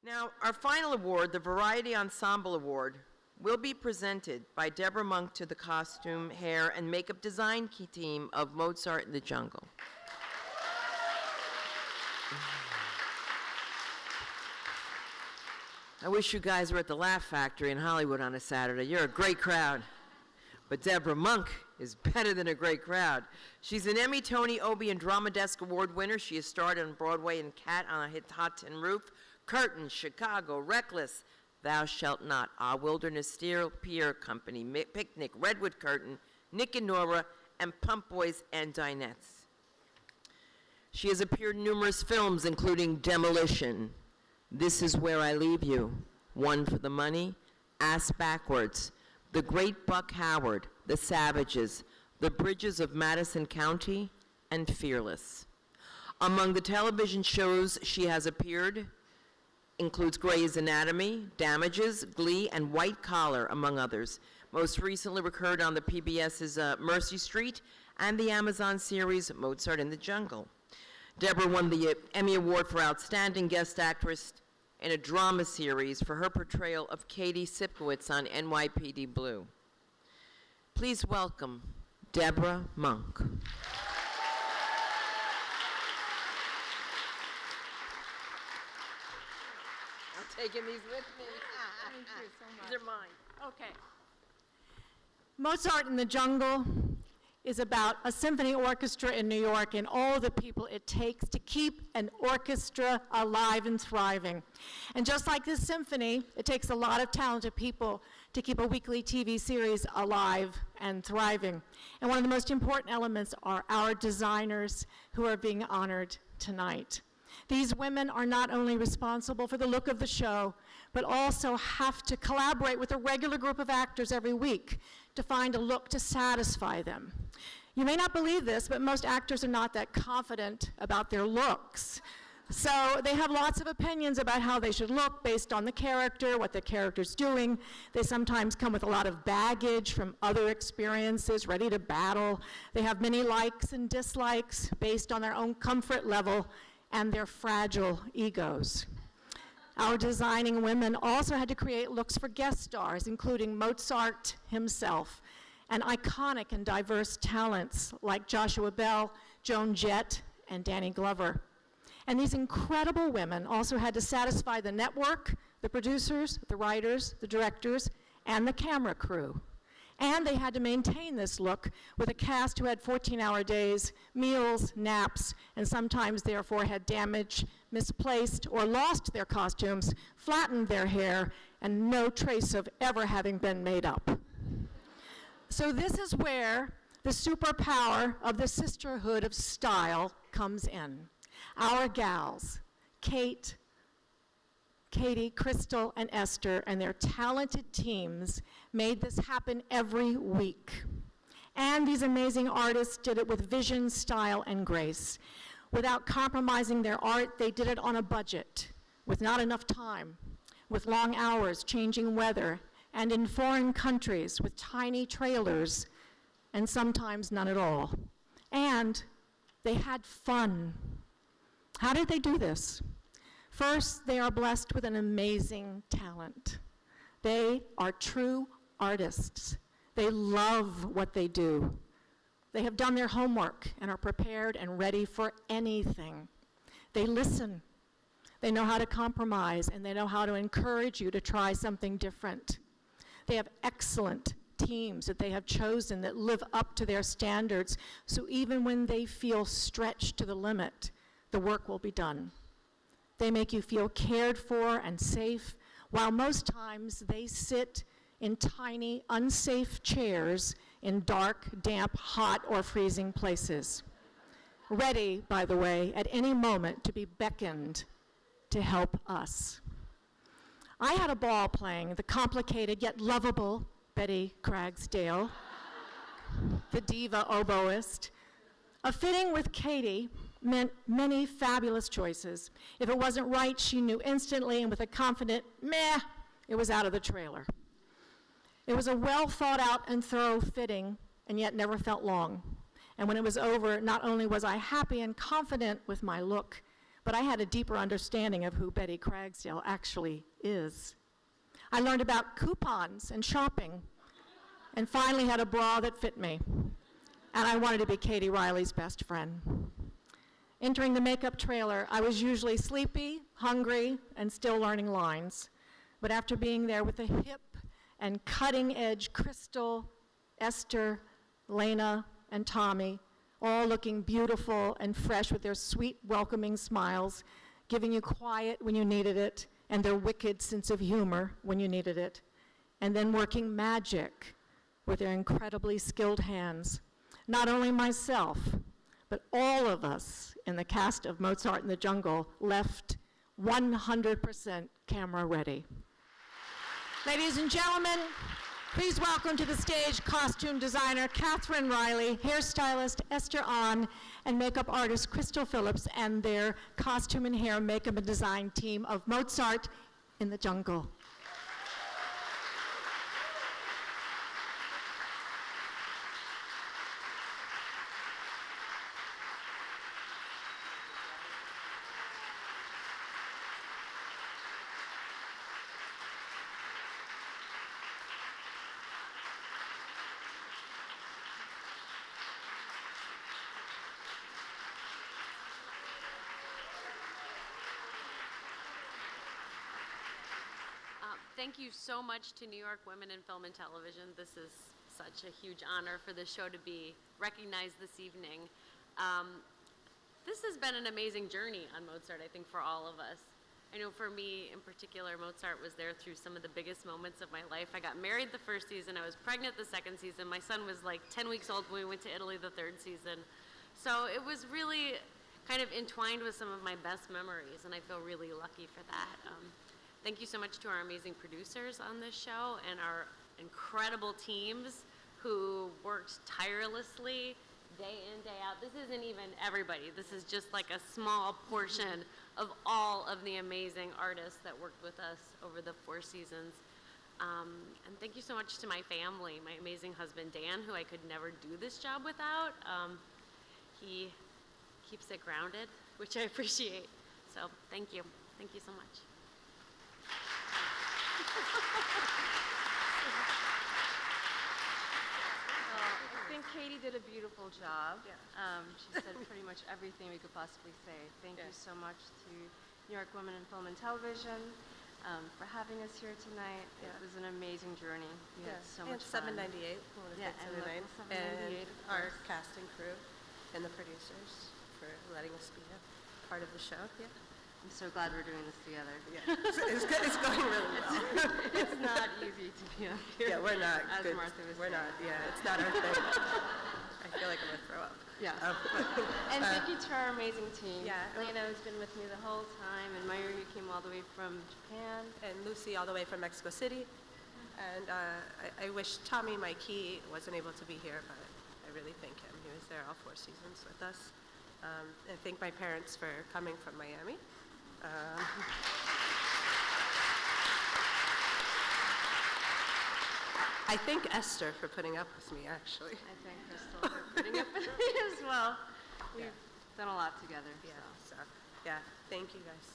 Now, our final award, the Variety Ensemble Award, will be presented by Deborah Monk to the costume, hair, and makeup design team of Mozart in the Jungle. I wish you guys were at the Laugh Factory in Hollywood on a Saturday. You're a great crowd. But Deborah Monk is better than a great crowd. She's an Emmy, Tony, Obie, and Drama Desk Award winner. She has starred on Broadway in Cat on a Hit Hot Tin Roof, Curtain, Chicago, Reckless, Thou Shalt Not, Our Wilderness Steel Pier Company, Picnic, Redwood Curtain, Nick and Nora, and Pump Boys and Dinettes. She has appeared in numerous films, including Demolition, This Is Where I Leave You, One for the Money, Ass Backwards, The Great Buck Howard, The Savages, The Bridges of Madison County, and Fearless. Among the television shows she has appeared includes Grey's Anatomy, Damages, Glee, and White Collar, among others. Most recently recurred on the PBS's Mercy Street and the Amazon series Mozart in the Jungle. Deborah won the Emmy Award for Outstanding Guest Actress in a drama series for her portrayal of Katie Sipkowitz on NYPD Blue. Please welcome Deborah Monk. I'm taking these with me. Thank you so much. These are mine. Okay. Mozart in the Jungle is about a symphony orchestra in New York and all the people it takes to keep an orchestra alive and thriving. And just like this symphony, it takes a lot of talented people to keep a weekly TV series alive and thriving. And one of the most important elements are our designers who are being honored tonight. These women are not only responsible for the look of the show, but also have to collaborate with a regular group of actors every week to find a look to satisfy them. You may not believe this, but most actors are not that confident about their looks. So they have lots of opinions about how they should look based on the character, what the character's doing. They sometimes come with a lot of baggage from other experiences, ready to battle. They have many likes and dislikes based on their own comfort level and their fragile egos. Our designing women also had to create looks for guest stars, including Mozart himself, and iconic and diverse talents like Joshua Bell, Joan Jett, and Danny Glover. And these incredible women also had to satisfy the network, the producers, the writers, the directors, and the camera crew. And they had to maintain this look with a cast who had 14-hour days, meals, naps, and sometimes therefore had damaged, misplaced, or lost their costumes, flattened their hair, and no trace of ever having been made up. So this is where the superpower of the sisterhood of style comes in. Our gals, Kate, Katie, Crystal, and Esther, and their talented teams made this happen every week. And these amazing artists did it with vision, style, and grace. Without compromising their art, they did it on a budget, with not enough time, with long hours, changing weather, and in foreign countries with tiny trailers, and sometimes none at all. And they had fun. How did they do this? First, they are blessed with an amazing talent. They are true artists. They love what they do. They have done their homework and are prepared and ready for anything. They listen. They know how to compromise, and they know how to encourage you to try something different. They have excellent teams that they have chosen that live up to their standards, so even when they feel stretched to the limit, the work will be done. They make you feel cared for and safe, while most times they sit in tiny, unsafe chairs in dark, damp, hot, or freezing places. Ready, by the way, at any moment to be beckoned to help us. I had a ball playing the complicated yet lovable Betty Craggsdale, the diva oboist. A fitting with Katie meant many fabulous choices. If it wasn't right, she knew instantly, and with a confident meh, it was out of the trailer. It was a well thought out and thorough fitting, and yet never felt long. And when it was over, not only was I happy and confident with my look, but I had a deeper understanding of who Betty Cragsdale actually is. I learned about coupons and shopping, and finally had a bra that fit me. And I wanted to be Katie Riley's best friend. Entering the makeup trailer, I was usually sleepy, hungry, and still learning lines. But after being there with the hip and cutting-edge Crystal, Esther, Lena, and Tommy, all looking beautiful and fresh with their sweet, welcoming smiles, giving you quiet when you needed it, and their wicked sense of humor when you needed it, and then working magic with their incredibly skilled hands. Not only myself, but all of us in the cast of Mozart in the Jungle left 100% camera ready. Ladies and gentlemen, please welcome to the stage costume designer Catherine Riley, hairstylist Esther Ahn, and makeup artist Crystal Phillips and their costume and hair makeup and design team of Mozart in the Jungle. Thank you so much to New York Women in Film and Television. This is such a huge honor for this show to be recognized this evening. This has been an amazing journey on Mozart, I think, for all of us. I know for me in particular, Mozart was there through some of the biggest moments of my life. I got married the first season, I was pregnant the second season, my son was like 10 weeks old when we went to Italy the third season. So it was really kind of entwined with some of my best memories, and I feel really lucky for that. Thank you so much to our amazing producers on this show and our incredible teams who worked tirelessly day in, day out. This isn't even everybody. This is just like a small portion of all of the amazing artists that worked with us over the 4 seasons. And thank you so much to my family, my amazing husband, Dan, who I could never do this job without. He keeps it grounded, which I appreciate. So thank you. Thank you so much. I think Katie did a beautiful job. She said pretty much everything we could possibly say. Thank you so much to New York Women in Film and Television for having us here tonight. It was an amazing journey. We had so much fun. 798, and our cast and crew and the producers for letting us be a part of the show. I'm so glad we're doing this together. It's going really well. It's not easy to be up here. Yeah, we're not. As good. Martha was We're saying. not. Yeah, it's not our thing. I feel like I'm gonna throw up. Yeah. And thank you to our amazing team. Yeah. Lena has been with me the whole time, and Mayuri came all the way from Japan. And Lucy all the way from Mexico City. And I wish Tommy, my key, wasn't able to be here, but I really thank him. He was there all 4 seasons with us. And thank my parents for coming from Miami. I thank Esther for putting up with me, actually. I thank Crystal for putting up with me as well. We've done a lot together. Yeah, so, yeah, thank you guys.